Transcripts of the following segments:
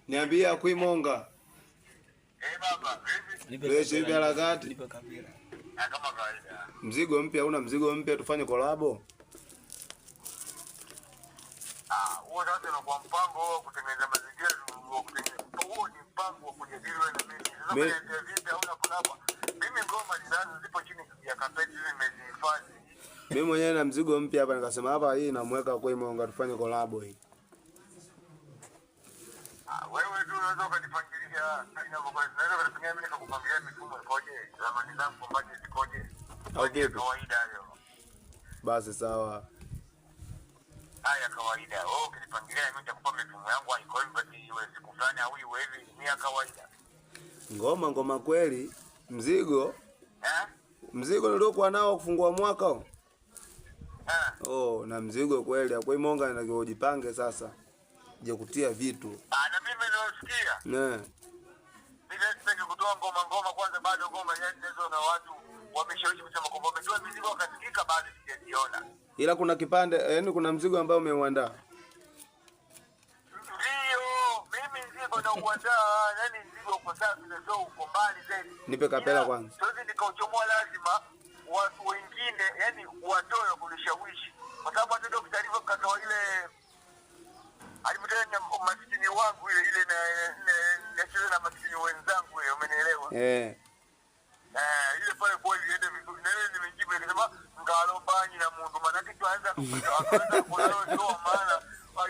Niambie Akuimonga. Baba, vipi harakati? Nipe kabila. Kama kawaida. Mzigo mpya, una mzigo mpya tufanye collabo? Huo sasa ni kwa mpango wa kutengeneza mazingira wa kutengeneza. Huo ni mpango wa kujadili wewe na mimi. Sasa ndio vipi hauna kunapa. Mimi ngoma ninazo zipo chini ya kapeti nimezihifadhi. Mimi mwenyewe na mzigo mpya hapa nikasema hapa hii namweka Akuimonga tufanye collabo hii. Wewe tu unaweza ukanipangilia inavyokuwa. Naweza kufanya mimi nikakupangilia mifumo ikoje? Zamani zangu kwa budget ikoje? Okay. Kawaida hiyo. Basi sawa. Haya kawaida. Wewe ukinipangilia mimi nitakupa mifumo yangu haiko hivi basi iwe siku fulani au iwe hivi ni ya kawaida. Ngoma kweli. Mzigo? Mzigo niliokuwa nao kufungua mwaka huu. Na mzigo kweli. Akuimonga inatakiwa ujipange sasa. Je kutia vitu. Na mimi nilosikia. Sitaki kutoa ngoma kwanza bado ngoma hizo na watu wameshawishi kusema kwamba wametoa mizigo wakasikika bado sijaziona. Ila kuna kipande, yaani kuna mzigo ambao umeuandaa. Ndio, mimi mzigo na uandaa, yani mzigo uko safi na uko mbali zaidi. Nipe kapela kwanza. Sasa nikauchomoa lazima watu wengine, yani watoe kunishawishi. Kwa sababu hata ndio taarifa katoa ile alimtania maskini wangu ile na maskini wenzangu ile umenielewa? Ile pale kwa ile vizuri na ile nimejibu nikasema ngalombanyi na mundu maana kitu anza kutoa maana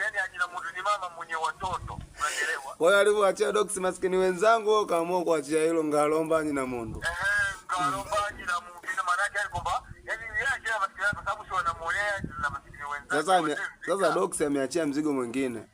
yani ajina mundu ni mama mwenye watoto unanielewa? Kwa hiyo alivyoachia docs maskini wenzangu kaamua kuachia hilo ngalombanyi na mundu. Ngalombanyi na mundu ina maana yake kwamba yani yeye ajina maskini kwa sababu sio anamolea na maskini wenzangu. Sasa docs ameachia mzigo mwingine.